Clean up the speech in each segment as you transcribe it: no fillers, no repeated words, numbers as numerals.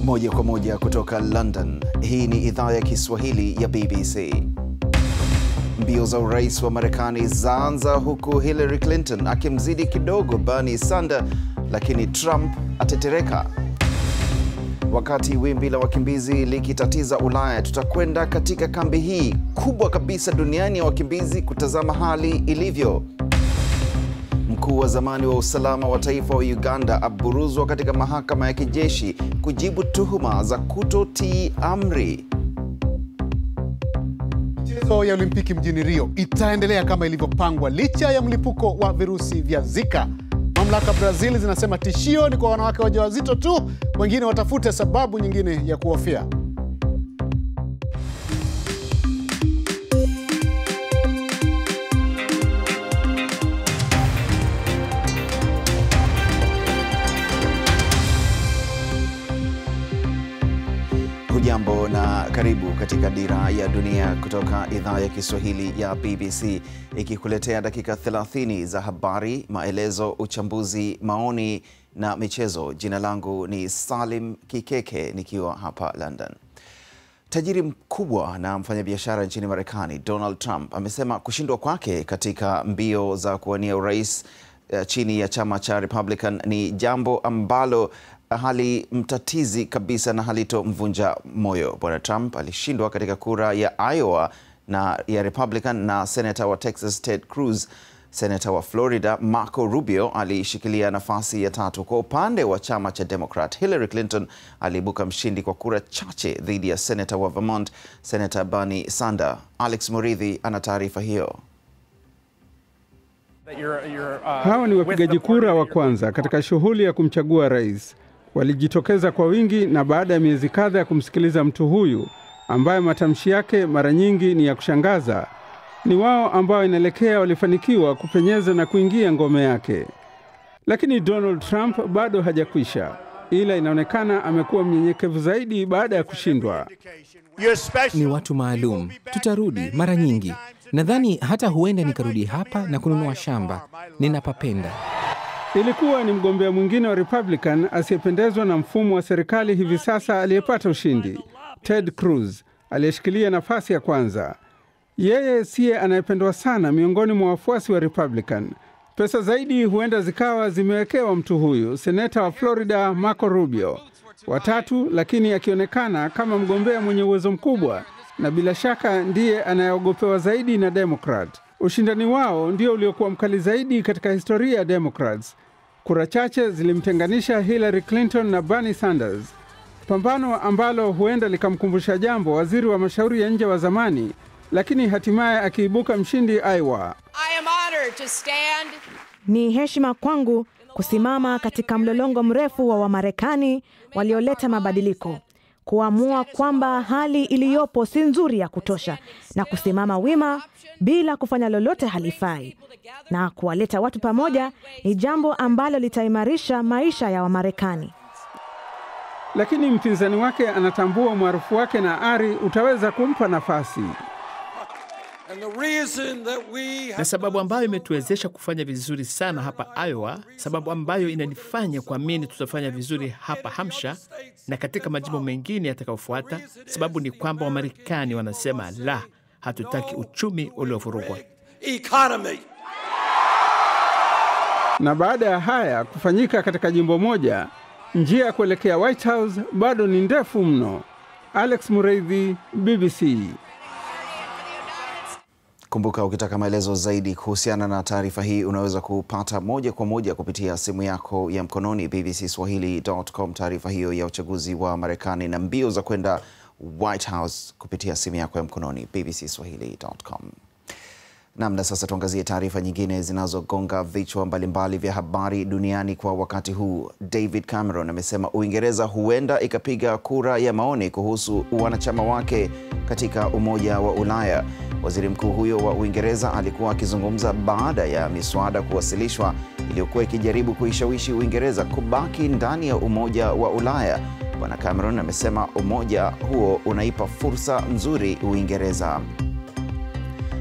Moja kwa moja kutoka London, hii ni idhaa ya Kiswahili ya BBC. Mbio za urais wa Marekani zaanza huku Hillary Clinton akimzidi kidogo Bernie Sanders, lakini Trump atetereka. Wakati wimbi la wakimbizi likitatiza Ulaya, tutakwenda katika kambi hii kubwa kabisa duniani ya wakimbizi kutazama hali ilivyo. Mkuu wa zamani wa usalama wa taifa wa Uganda aburuzwa katika mahakama ya kijeshi kujibu tuhuma za kutotii amri. Michezo ya Olimpiki mjini Rio itaendelea kama ilivyopangwa licha ya mlipuko wa virusi vya Zika. Mamlaka Brazil zinasema tishio ni kwa wanawake wajawazito tu, wengine watafute sababu nyingine ya kuhofia. Hujambo na karibu katika Dira ya Dunia kutoka idhaa ya Kiswahili ya BBC, ikikuletea dakika 30 za habari, maelezo, uchambuzi, maoni na michezo. Jina langu ni Salim Kikeke nikiwa hapa London. Tajiri mkubwa na mfanyabiashara nchini Marekani Donald Trump amesema kushindwa kwake katika mbio za kuwania urais chini ya chama cha Republican ni jambo ambalo hali mtatizi kabisa na halitomvunja moyo. Bwana Trump alishindwa katika kura ya Iowa na ya Republican na Senator wa Texas Ted Cruz. Senator wa Florida Marco Rubio alishikilia nafasi ya 3. Kwa upande wa chama cha Democrat, Hillary Clinton aliibuka mshindi kwa kura chache dhidi ya Senator wa Vermont, Senator Bernie Sanders. Alex Muridhi ana taarifa hiyo. Hawa ni wapigaji kura wa kwanza katika shughuli ya kumchagua rais. Walijitokeza kwa wingi, na baada ya miezi kadhaa ya kumsikiliza mtu huyu ambaye matamshi yake mara nyingi ni ya kushangaza, ni wao ambao inaelekea walifanikiwa kupenyeza na kuingia ngome yake. Lakini Donald Trump bado hajakwisha, ila inaonekana amekuwa mnyenyekevu zaidi baada ya kushindwa. Ni watu maalum, tutarudi mara nyingi. Nadhani hata huenda nikarudi hapa na kununua shamba, ninapapenda. Ilikuwa ni mgombea mwingine wa Republican asiyependezwa na mfumo wa serikali hivi sasa aliyepata ushindi, Ted Cruz, aliyeshikilia nafasi ya kwanza. Yeye siye anayependwa sana miongoni mwa wafuasi wa Republican. Pesa zaidi huenda zikawa zimewekewa mtu huyu, Senator wa Florida Marco Rubio, watatu, lakini akionekana kama mgombea mwenye uwezo mkubwa na bila shaka ndiye anayeogopewa zaidi na Democrat. Ushindani wao ndio uliokuwa mkali zaidi katika historia ya Democrats. Kura chache zilimtenganisha Hillary Clinton na Bernie Sanders, pambano ambalo huenda likamkumbusha jambo waziri wa mashauri ya nje wa zamani, lakini hatimaye akiibuka mshindi Iowa. Ni heshima kwangu kusimama katika mlolongo mrefu wa Wamarekani walioleta mabadiliko, kuamua kwamba hali iliyopo si nzuri ya kutosha na kusimama wima bila kufanya lolote halifai, na kuwaleta watu pamoja ni jambo ambalo litaimarisha maisha ya Wamarekani. Lakini mpinzani wake anatambua umaarufu wake na ari utaweza kumpa nafasi. Na sababu ambayo imetuwezesha kufanya vizuri sana hapa Iowa, sababu ambayo inanifanya kuamini tutafanya vizuri hapa Hampshire na katika majimbo mengine yatakayofuata, sababu ni kwamba Wamarekani wanasema la, hatutaki uchumi uliovurugwa. Na baada ya haya kufanyika katika jimbo moja, njia ya kuelekea White House bado ni ndefu mno. Alex Muridhi, BBC. Kumbuka, ukitaka maelezo zaidi kuhusiana na taarifa hii unaweza kupata moja kwa moja kupitia simu yako ya mkononi, bbcswahili.com, taarifa hiyo ya uchaguzi wa Marekani na mbio za kwenda White House kupitia simu yako ya mkononi, bbcswahili.com. Na sasa tuangazie taarifa nyingine zinazogonga vichwa mbalimbali vya habari duniani kwa wakati huu. David Cameron amesema Uingereza huenda ikapiga kura ya maoni kuhusu wanachama wake katika Umoja wa Ulaya. Waziri mkuu huyo wa Uingereza alikuwa akizungumza baada ya miswada kuwasilishwa iliyokuwa ikijaribu kuishawishi Uingereza kubaki ndani ya Umoja wa Ulaya. Bwana Cameron amesema umoja huo unaipa fursa nzuri Uingereza.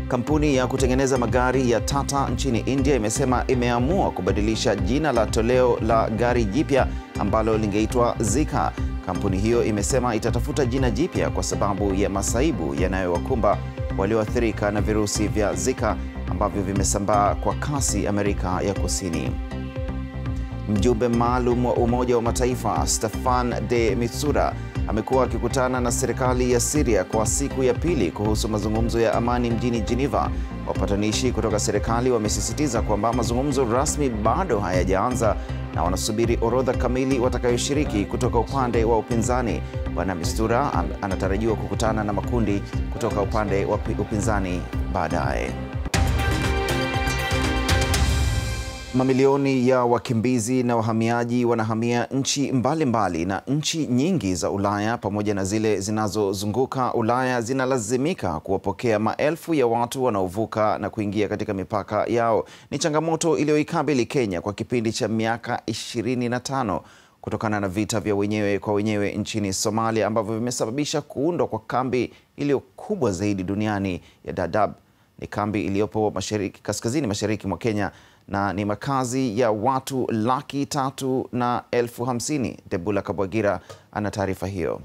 Kampuni ya kutengeneza magari ya Tata nchini India imesema imeamua kubadilisha jina la toleo la gari jipya ambalo lingeitwa Zika. Kampuni hiyo imesema itatafuta jina jipya kwa sababu ya masaibu yanayowakumba walioathirika na virusi vya Zika ambavyo vimesambaa kwa kasi Amerika ya Kusini. Mjumbe maalum wa Umoja wa Mataifa Staffan de Mistura amekuwa akikutana na serikali ya Syria kwa siku ya pili kuhusu mazungumzo ya amani mjini Geneva. Wapatanishi kutoka serikali wamesisitiza kwamba mazungumzo rasmi bado hayajaanza na wanasubiri orodha kamili watakayoshiriki kutoka upande wa upinzani. Bwana Mistura anatarajiwa kukutana na makundi kutoka upande wa upinzani baadaye. Mamilioni ya wakimbizi na wahamiaji wanahamia nchi mbalimbali na nchi nyingi za Ulaya pamoja na zile zinazozunguka Ulaya zinalazimika kuwapokea maelfu ya watu wanaovuka na kuingia katika mipaka yao. Ni changamoto iliyoikabili Kenya kwa kipindi cha miaka 25 kutokana na vita vya wenyewe kwa wenyewe nchini Somalia ambavyo vimesababisha kuundwa kwa kambi iliyo kubwa zaidi duniani ya Dadaab. Ni kambi iliyopo kaskazini mashariki mwa Kenya na ni makazi ya watu 350,000. Debula Kabwagira ana taarifa hiyo.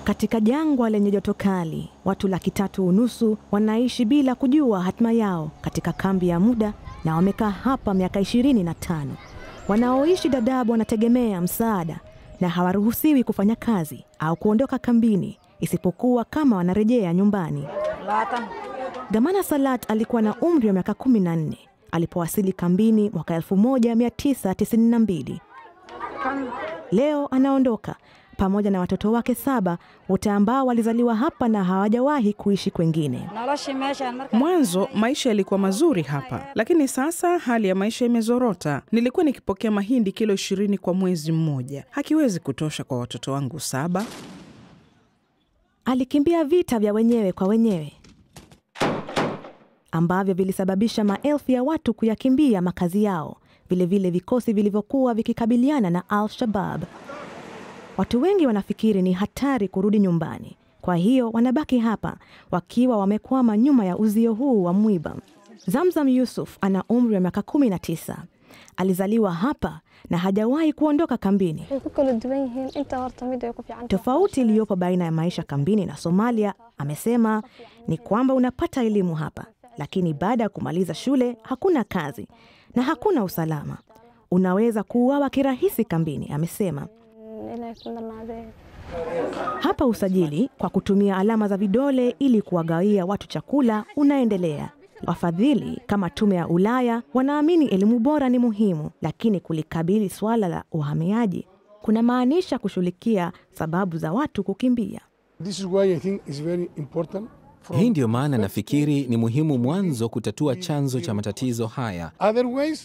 Katika jangwa lenye joto kali, watu 350,000 wanaishi bila kujua hatima yao katika kambi ya muda na wamekaa hapa miaka 25. Wanaoishi Dadaab wanategemea msaada na hawaruhusiwi kufanya kazi au kuondoka kambini isipokuwa kama wanarejea nyumbani. Gamana Salat alikuwa na umri wa miaka 14 alipowasili kambini mwaka 1992. Leo anaondoka pamoja na watoto wake 7, wote ambao walizaliwa hapa na hawajawahi kuishi kwingine. Mwanzo maisha yalikuwa mazuri hapa, lakini sasa hali ya maisha imezorota. Nilikuwa nikipokea mahindi kilo 20 kwa mwezi mmoja. Hakiwezi kutosha kwa watoto wangu 7. Alikimbia vita vya wenyewe kwa wenyewe ambavyo vilisababisha maelfu ya watu kuyakimbia makazi yao, vile vikosi vilivyokuwa vikikabiliana na Al-Shabaab. Watu wengi wanafikiri ni hatari kurudi nyumbani, kwa hiyo wanabaki hapa wakiwa wamekwama nyuma ya uzio huu wa mwiba. Zamzam Yusuf ana umri wa miaka 19. Alizaliwa hapa na hajawahi kuondoka kambini. Tofauti iliyopo baina ya maisha kambini na Somalia, amesema, ni kwamba unapata elimu hapa, lakini baada ya kumaliza shule hakuna kazi na hakuna usalama. Unaweza kuuawa kirahisi kambini, amesema. Hapa usajili kwa kutumia alama za vidole ili kuwagawia watu chakula unaendelea. Wafadhili kama Tume ya Ulaya wanaamini elimu bora ni muhimu, lakini kulikabili swala la uhamiaji kuna maanisha kushughulikia sababu za watu kukimbia. Hii ndio maana nafikiri ni muhimu mwanzo kutatua chanzo cha matatizo haya.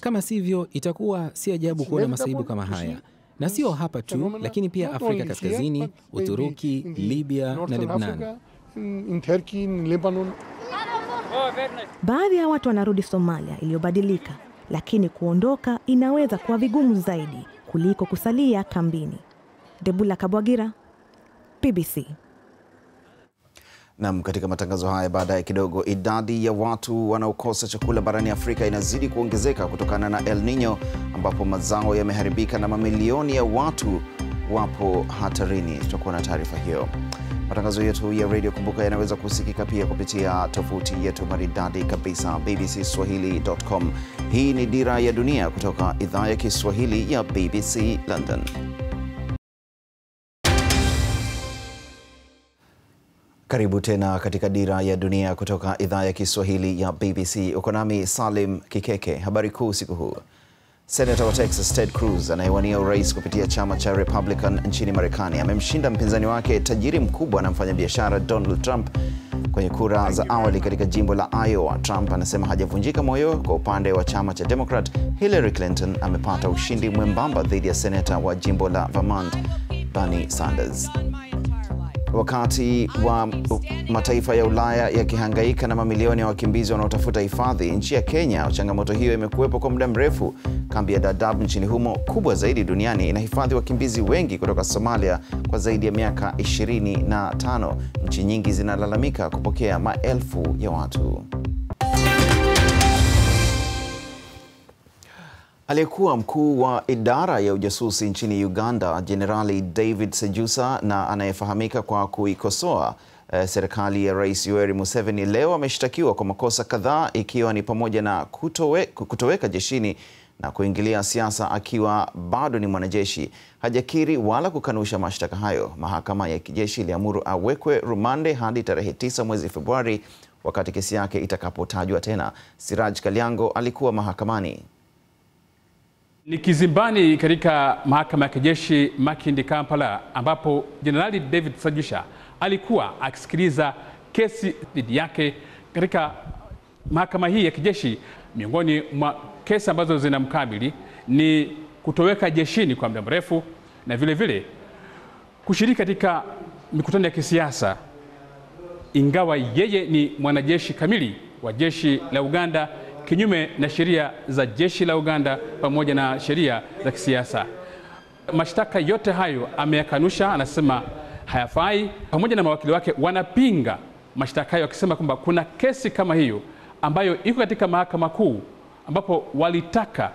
Kama sivyo, itakuwa si ajabu kuona masaibu kama haya. Na sio hapa tu, lakini pia Afrika Kaskazini, Uturuki, Libya na Lebanon. Baadhi ya watu wanarudi Somalia iliyobadilika, lakini kuondoka inaweza kuwa vigumu zaidi kuliko kusalia kambini. Debula Kabwagira, BBC. Naam, katika matangazo haya baadaye kidogo, idadi ya watu wanaokosa chakula barani Afrika inazidi kuongezeka kutokana na El Nino ambapo mazao yameharibika na mamilioni ya watu wapo hatarini. Tutakuwa na taarifa hiyo. Matangazo yetu ya Radio Kumbuka yanaweza kusikika pia kupitia tovuti yetu maridadi kabisa bbcswahili.com. Hii ni Dira ya Dunia kutoka idhaa ya Kiswahili ya BBC London. Karibu tena katika Dira ya Dunia kutoka idhaa ya Kiswahili ya BBC. Uko nami Salim Kikeke. Habari kuu siku huu. Senator wa Texas Ted Cruz anayewania urais kupitia chama cha Republican nchini Marekani amemshinda mpinzani wake tajiri mkubwa na mfanyabiashara Donald Trump kwenye kura za awali katika jimbo la Iowa. Trump anasema hajavunjika moyo. Kwa upande wa chama cha Democrat, Hillary Clinton amepata ushindi mwembamba dhidi ya seneta wa jimbo la Vermont Bernie Sanders. Wakati wa mataifa ya Ulaya yakihangaika na mamilioni ya wakimbizi wanaotafuta hifadhi, nchi ya Kenya changamoto hiyo imekuwepo kwa muda mrefu. Kambi ya Dadaab nchini humo, kubwa zaidi duniani, inahifadhi wakimbizi wengi kutoka Somalia kwa zaidi ya miaka 25. Nchi nyingi zinalalamika kupokea maelfu ya watu. Aliyekuwa mkuu wa idara ya ujasusi nchini Uganda, Jenerali David Sejusa, na anayefahamika kwa kuikosoa serikali ya Rais Yoweri Museveni, leo ameshtakiwa kwa makosa kadhaa, ikiwa ni pamoja na kutoweka jeshini na kuingilia siasa akiwa bado ni mwanajeshi. Hajakiri wala kukanusha mashtaka hayo. Mahakama ya kijeshi iliamuru awekwe rumande hadi tarehe 9 mwezi Februari, wakati kesi yake itakapotajwa tena. Siraj Kalyango alikuwa mahakamani. Ni kizimbani katika mahakama ya kijeshi Makindye, Kampala, ambapo Jenerali David Sejusa alikuwa akisikiliza kesi dhidi yake katika mahakama hii ya kijeshi. Miongoni mwa kesi ambazo zinamkabili ni kutoweka jeshini kwa muda mrefu na vile vile kushiriki katika mikutano ya kisiasa, ingawa yeye ni mwanajeshi kamili wa jeshi la Uganda, kinyume na sheria za jeshi la Uganda pamoja na sheria za kisiasa. Mashtaka yote hayo ameyakanusha, anasema hayafai. Pamoja na mawakili wake wanapinga mashtaka hayo, wakisema kwamba kuna kesi kama hiyo ambayo iko katika mahakama kuu, ambapo walitaka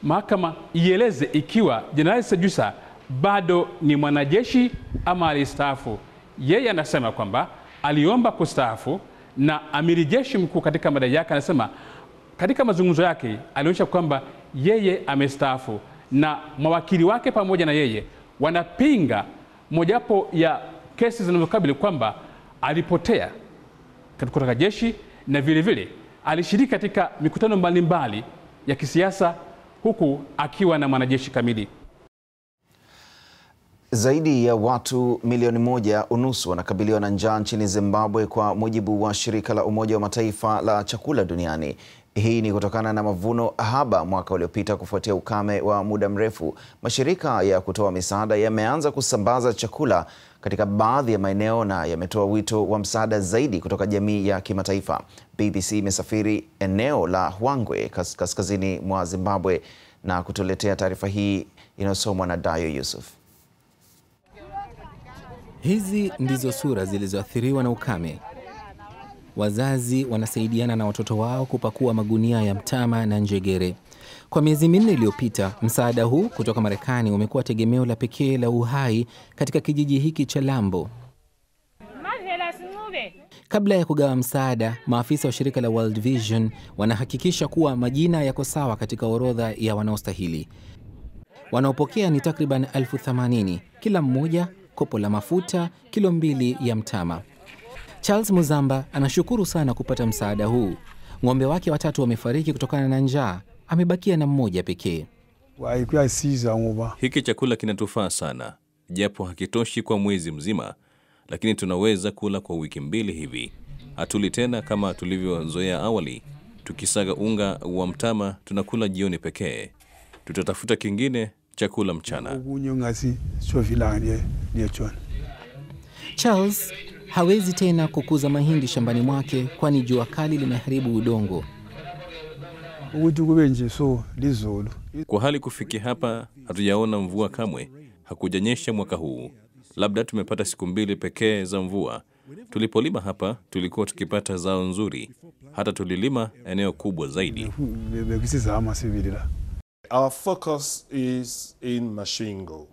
mahakama ieleze ikiwa Jenerali Sejusa bado ni mwanajeshi ama alistaafu. Yeye anasema kwamba aliomba kustaafu, na amiri jeshi mkuu katika madai yake anasema katika mazungumzo yake alionyesha kwamba yeye amestaafu, na mawakili wake pamoja na yeye wanapinga mojawapo ya kesi zinazokabili kwamba alipotea kutoka jeshi na vile vile alishiriki katika mikutano mbalimbali ya kisiasa huku akiwa na mwanajeshi kamili. Zaidi ya watu milioni 1.5 wanakabiliwa na njaa nchini Zimbabwe, kwa mujibu wa shirika la Umoja wa Mataifa la chakula duniani. Hii ni kutokana na mavuno haba mwaka uliopita kufuatia ukame wa muda mrefu. Mashirika ya kutoa misaada yameanza kusambaza chakula katika baadhi ya maeneo na yametoa wito wa msaada zaidi kutoka jamii ya kimataifa. BBC imesafiri eneo la Hwangwe kaskazini mwa Zimbabwe na kutuletea taarifa hii inayosomwa na Dayo Yusuf. Hizi ndizo sura zilizoathiriwa na ukame. Wazazi wanasaidiana na watoto wao kupakua magunia ya mtama na njegere. Kwa miezi 4 iliyopita, msaada huu kutoka Marekani umekuwa tegemeo la pekee la uhai katika kijiji hiki cha Lambo. Kabla ya kugawa msaada, maafisa wa shirika la World Vision wanahakikisha kuwa majina yako sawa katika orodha ya wanaostahili. Wanaopokea ni takriban 80,000, kila mmoja kopo la mafuta, kilo 2 ya mtama. Charles Muzamba anashukuru sana kupata msaada huu. Ng'ombe wake 3 wamefariki kutokana na njaa, amebakia na mmoja pekee. Hiki chakula kinatufaa sana, japo hakitoshi kwa mwezi mzima, lakini tunaweza kula kwa wiki 2 hivi. Hatuli tena kama tulivyozoea awali. Tukisaga unga wa mtama tunakula jioni pekee. Tutatafuta kingine chakula mchana. Charles hawezi tena kukuza mahindi shambani mwake, kwani jua kali limeharibu udongo. Kwa hali kufikia hapa, hatujaona mvua kamwe. Hakujanyesha mwaka huu. Labda tumepata siku 2 pekee za mvua. Tulipolima hapa, tulikuwa tukipata zao nzuri. Hata tulilima eneo kubwa zaidi. Our focus is in Mashingo.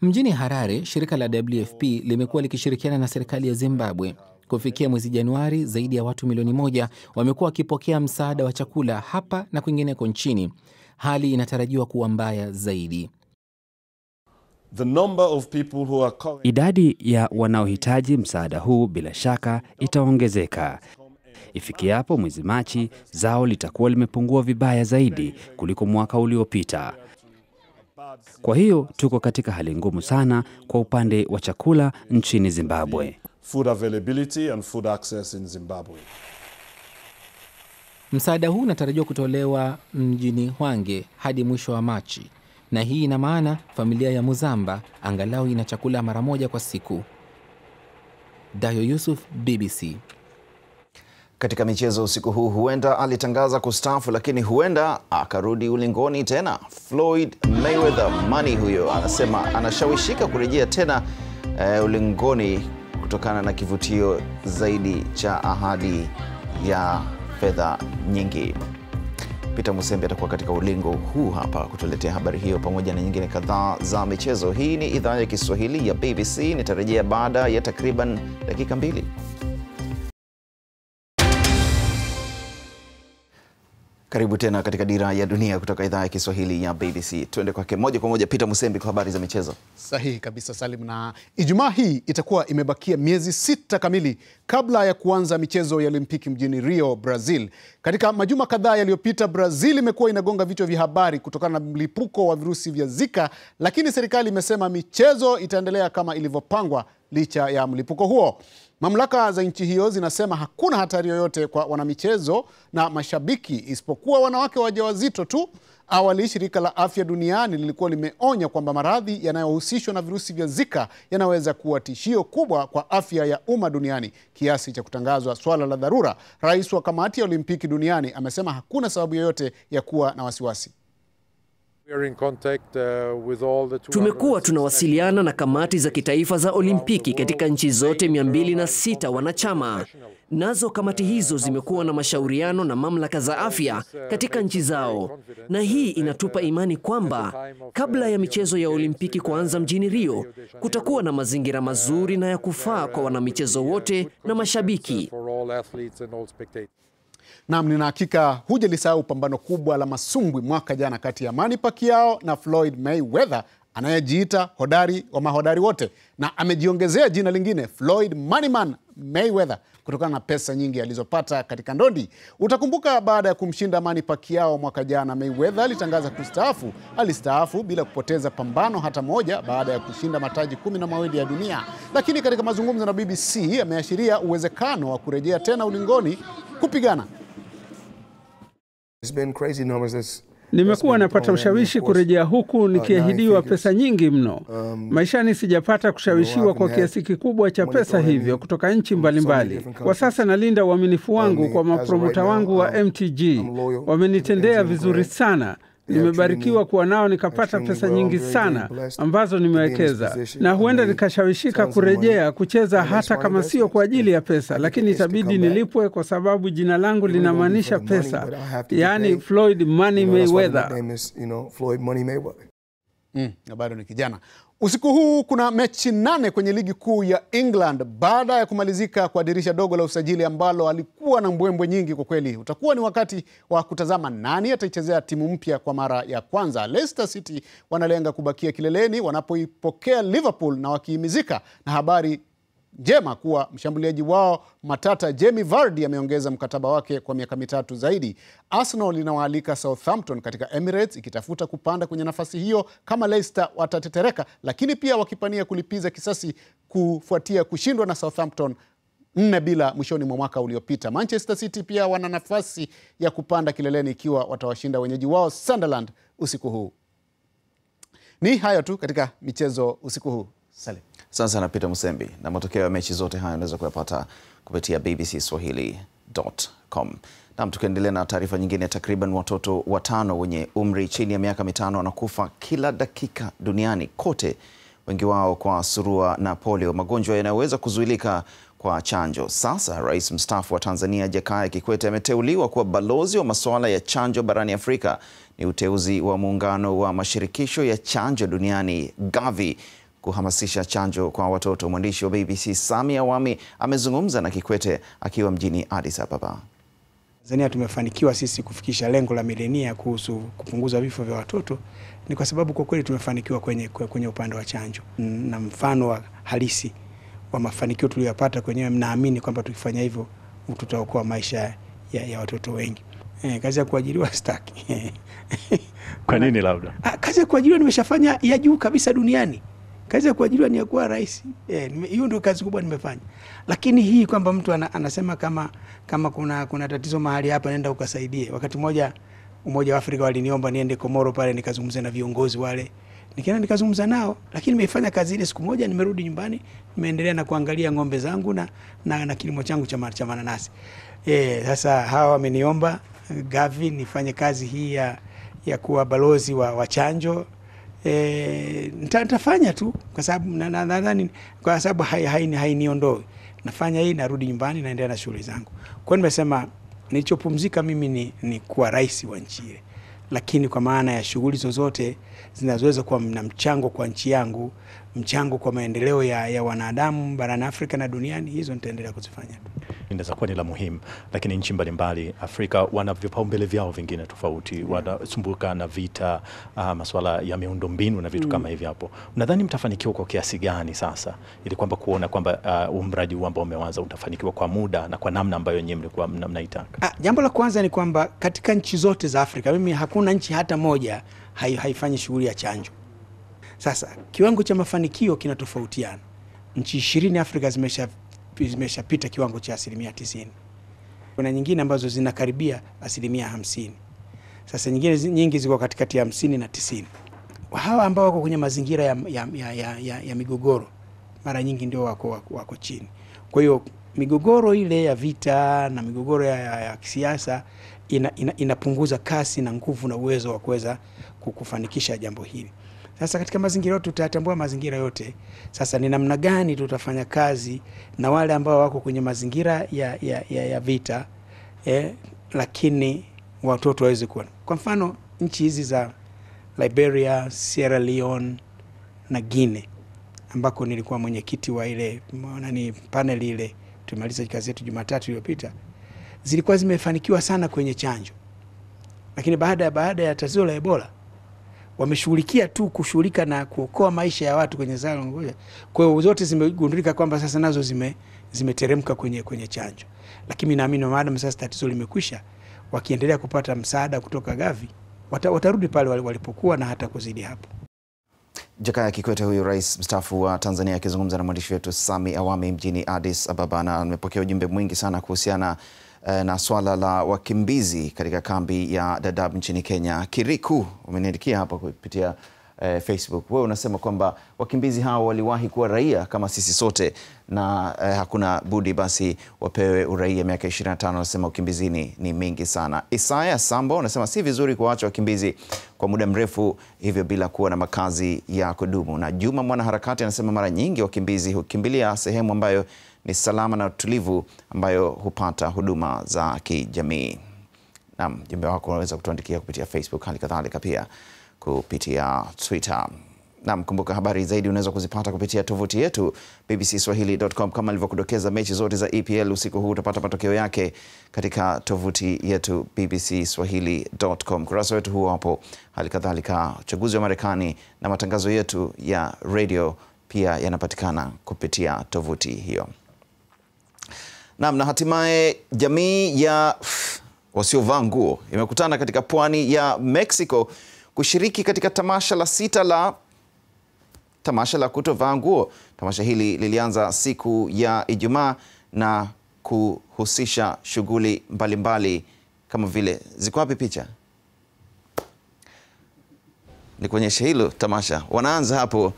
Mjini Harare, shirika la WFP limekuwa likishirikiana na serikali ya Zimbabwe. Kufikia mwezi Januari, zaidi ya watu milioni 1 wamekuwa wakipokea msaada wa chakula hapa na kwingineko nchini. Hali inatarajiwa kuwa mbaya zaidi. Idadi ya wanaohitaji msaada huu bila shaka itaongezeka. Ifikiapo mwezi Machi, zao litakuwa limepungua vibaya zaidi kuliko mwaka uliopita. Kwa hiyo tuko katika hali ngumu sana kwa upande wa chakula nchini Zimbabwe. Food availability and food access in Zimbabwe. Msaada huu unatarajiwa kutolewa mjini Hwange hadi mwisho wa Machi, na hii ina maana familia ya Muzamba angalau ina chakula mara moja kwa siku. Dayo Yusuf, BBC. Katika michezo usiku huu, huenda alitangaza kustaafu, lakini huenda akarudi ulingoni tena. Floyd Mayweather Money huyo anasema anashawishika kurejea tena ulingoni kutokana na kivutio zaidi cha ahadi ya fedha nyingi. Peter Musembi atakuwa katika ulingo huu hapa kutuletea habari hiyo pamoja na nyingine kadhaa za michezo. Hii ni idhaa ya Kiswahili ya BBC. Nitarejea baada ya takriban dakika 2. Karibu tena katika Dira ya Dunia kutoka idhaa ya Kiswahili ya BBC. Tuende kwake moja kwa moja Peter Musembi kwa habari za michezo. Sahihi kabisa Salim, na Ijumaa hii itakuwa imebakia miezi 6 kamili kabla ya kuanza michezo ya Olimpiki mjini Rio, Brazil. Katika majuma kadhaa yaliyopita, Brazil imekuwa inagonga vichwa vya habari kutokana na mlipuko wa virusi vya Zika, lakini serikali imesema michezo itaendelea kama ilivyopangwa licha ya mlipuko huo. Mamlaka za nchi hiyo zinasema hakuna hatari yoyote kwa wanamichezo na mashabiki isipokuwa wanawake wajawazito tu. Awali shirika la afya duniani lilikuwa limeonya kwamba maradhi yanayohusishwa na virusi vya Zika yanaweza kuwa tishio kubwa kwa afya ya umma duniani kiasi cha kutangazwa swala la dharura. Rais wa kamati ya Olimpiki duniani amesema hakuna sababu yoyote ya kuwa na wasiwasi. Tumekuwa tunawasiliana na kamati za kitaifa za Olimpiki katika nchi zote 206 wanachama. Nazo kamati hizo zimekuwa na mashauriano na mamlaka za afya katika nchi zao. Na hii inatupa imani kwamba kabla ya michezo ya Olimpiki kuanza mjini Rio, kutakuwa na mazingira mazuri na ya kufaa kwa wanamichezo wote na mashabiki. Naam, nina hakika hujalisahau pambano kubwa la masumbwi mwaka jana kati ya Manny Pacquiao na Floyd Mayweather, anayejiita hodari wa mahodari wote, na amejiongezea jina lingine Floyd Moneyman Mayweather kutokana na pesa nyingi alizopata katika ndondi. Utakumbuka baada ya kumshinda Manny Pacquiao mwaka jana, Mayweather alitangaza kustaafu. Alistaafu bila kupoteza pambano hata moja baada ya kushinda mataji 12 ya dunia. Lakini katika mazungumzo na BBC ameashiria uwezekano wa kurejea tena ulingoni kupigana. Nimekuwa napata ushawishi kurejea huku nikiahidiwa pesa nyingi mno. Maishani sijapata kushawishiwa kwa kiasi kikubwa cha pesa hivyo kutoka nchi mbalimbali. Kwa sasa nalinda uaminifu wangu kwa mapromota wangu wa MTG. Wamenitendea vizuri sana. Nimebarikiwa kuwa nao, nikapata pesa nyingi sana ambazo nimewekeza, na huenda nikashawishika kurejea kucheza hata kama sio kwa ajili ya pesa, lakini itabidi nilipwe kwa sababu jina langu linamaanisha pesa, yani Floyd Money Mayweather. Na bado ni kijana. Usiku huu kuna mechi 8 kwenye ligi kuu ya England baada ya kumalizika kwa dirisha dogo la usajili ambalo alikuwa na mbwembwe nyingi kwa kweli. Utakuwa ni wakati wa kutazama nani ataichezea timu mpya kwa mara ya kwanza. Leicester City wanalenga kubakia kileleni wanapoipokea Liverpool na wakihimizika na habari njema kuwa mshambuliaji wao matata Jamie Vardy ameongeza mkataba wake kwa miaka 3 zaidi. Arsenal linawaalika Southampton katika Emirates ikitafuta kupanda kwenye nafasi hiyo kama Leicester watatetereka, lakini pia wakipania kulipiza kisasi kufuatia kushindwa na Southampton 4-0 mwishoni mwa mwaka uliopita. Manchester City pia wana nafasi ya kupanda kileleni ikiwa watawashinda wenyeji wao Sunderland usiku huu. Ni hayo tu katika michezo usiku huu. Salim. Sasa na Peter Musembi, na matokeo ya mechi zote haya unaweza kuyapata kupitia bbcswahili.com. Na tukiendelea na taarifa nyingine, takriban watoto 5 wenye umri chini ya miaka 5 wanakufa kila dakika duniani kote, wengi wao kwa surua na polio, magonjwa yanayoweza kuzuilika kwa chanjo. Sasa Rais mstaafu wa Tanzania Jakaya Kikwete ameteuliwa kuwa balozi wa masuala ya chanjo barani Afrika. Ni uteuzi wa muungano wa mashirikisho ya chanjo duniani Gavi kuhamasisha chanjo kwa watoto. Mwandishi wa BBC Sami Awami amezungumza na Kikwete akiwa mjini Addis Ababa. Tanzania tumefanikiwa sisi kufikisha lengo la milenia kuhusu kupunguza vifo vya watoto ni kwa sababu kwa kweli tumefanikiwa kwenye upande wa chanjo. Na mfano wa halisi wa mafanikio tuliyopata kwenyewe, mnaamini kwamba tukifanya hivyo tutaokoa maisha ya watoto wengi. Kazi ya kuajiriwa staki. Kwa nini labda? Kazi ya kuajiriwa nimeshafanya ya juu kabisa duniani. Kazi ya kuajiriwa ni ya kuwa rais. Hiyo ndio kazi kubwa nimefanya. Lakini hii kwamba mtu anasema kama kuna tatizo mahali hapa nenda ukasaidie. Wakati mmoja Umoja wa Afrika waliniomba niende Komoro pale nikazungumza na viongozi wale. Nikaenda nikazungumza nao, lakini nimefanya kazi ile siku moja, nimerudi nyumbani, nimeendelea na kuangalia ng'ombe zangu na kilimo changu cha mananasi. Sasa hawa wameniomba Gavi nifanye kazi hii ya kuwa balozi wa chanjo. Nitafanya tu kwa sababu nadhani kwa sababu hainiondoi. Nafanya hii, narudi nyumbani, naendelea na shughuli zangu. Kwa hiyo nimesema Nilichopumzika mimi ni kuwa rais wa nchi ile, lakini kwa maana ya shughuli zozote zinazoweza kuwa na mchango kwa nchi yangu, mchango kwa maendeleo ya wanadamu barani Afrika na duniani, hizo nitaendelea kuzifanya. Inaweza kuwa ni la muhimu, lakini nchi mbalimbali Afrika wana vipaumbele vyao vingine tofauti, wanasumbuka na vita, masuala ya miundombinu na vitu kama hivi hapo. Unadhani mtafanikiwa kwa kiasi gani sasa ili kwamba kuona kwamba mradi huu ambao umeanza utafanikiwa kwa muda na kwa namna ambayo nyinyi mlikuwa mnaitaka? Jambo la kwanza ni kwamba katika nchi zote za Afrika, mimi hakuna nchi hata moja haifanyi shughuli ya chanjo. Sasa kiwango cha mafanikio kinatofautiana. Nchi 20 Afrika zimeshapita kiwango cha 90%. Kuna nyingine ambazo zinakaribia 50%. Sasa nyingi ziko katikati ya 50 na 90. Hawa ambao wako kwenye mazingira ya migogoro mara nyingi ndio wako chini. Kwa hiyo migogoro ile ya vita na migogoro ya kisiasa inapunguza kasi na nguvu na uwezo wa kuweza kufanikisha jambo hili. Sasa katika mazingira yote tutatambua mazingira yote. Sasa ni namna gani tutafanya kazi na wale ambao wako kwenye mazingira ya vita, lakini watoto waweze kuwa. Kwa mfano nchi hizi za Liberia, Sierra Leone na Guinea, ambako nilikuwa mwenyekiti wa ile panel ile, tumaliza kazi yetu Jumatatu iliyopita, zilikuwa zimefanikiwa sana kwenye chanjo. Lakini baada ya tatizo la Ebola wameshughulikia tu kushughulika na kuokoa maisha ya watu kwenye zao ngoja. Kwa hiyo zote zimegundulika kwamba sasa nazo zimeteremka kwenye chanjo. Lakini naamini maadamu sasa tatizo limekwisha, wakiendelea kupata msaada kutoka Gavi, watarudi pale walipokuwa na hata kuzidi hapo. Jakaya Kikwete, huyu rais mstaafu wa Tanzania, akizungumza na mwandishi wetu Sami Awami mjini Addis Ababa, na amepokea ujumbe mwingi sana kuhusiana na swala la wakimbizi katika kambi ya Dadaab nchini Kenya. Kiriku umeniandikia hapa kupitia Facebook. Wewe unasema kwamba wakimbizi hao waliwahi kuwa raia kama sisi sote na hakuna budi basi wapewe uraia. Miaka 25, unasema ukimbizini ni mingi sana. Isaya Sambo unasema si vizuri kuacha wakimbizi kwa muda mrefu hivyo bila kuwa na makazi ya kudumu. Na Juma mwanaharakati anasema mara nyingi wakimbizi hukimbilia sehemu ambayo ni salama na tulivu, ambayo hupata huduma za kijamii. Naam, jumbe wako unaweza kutuandikia kupitia Facebook, hali kadhalika pia kupitia Twitter. Naam, kumbuka habari zaidi unaweza kuzipata kupitia tovuti yetu bbcswahili.com. Kama nilivyokudokeza, mechi zote za EPL usiku huu utapata matokeo yake katika tovuti yetu bbcswahili.com. Kurasa wetu huu hapo, hali kadhalika uchaguzi wa Marekani na matangazo yetu ya radio pia yanapatikana kupitia tovuti hiyo. Naam, na hatimaye jamii ya wasiovaa nguo imekutana katika pwani ya Mexico kushiriki katika tamasha la 6 la tamasha la kutovaa nguo. Tamasha hili lilianza siku ya Ijumaa na kuhusisha shughuli mbalimbali kama vile, ziko wapi picha? Ni kuonyesha hilo tamasha. Wanaanza hapo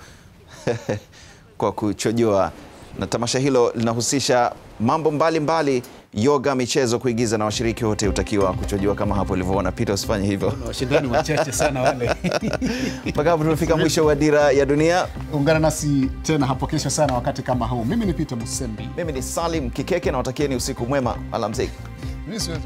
kwa kuchojoa, na tamasha hilo linahusisha mambo mbalimbali, yoga, michezo, kuigiza, na washiriki wote utakiwa kuchojoa kama hapo ulivyoona. Peter, usifanye hivyo. Washindani wachache sana wale. Mpaka hapo tumefika mwisho wa Dira ya Dunia. Ungana nasi tena hapo kesho sana wakati kama huu. Mimi ni Peter Musembi. Mimi ni Salim Kikeke, na watakieni usiku mwema. Alamsiki. Mimi siwezi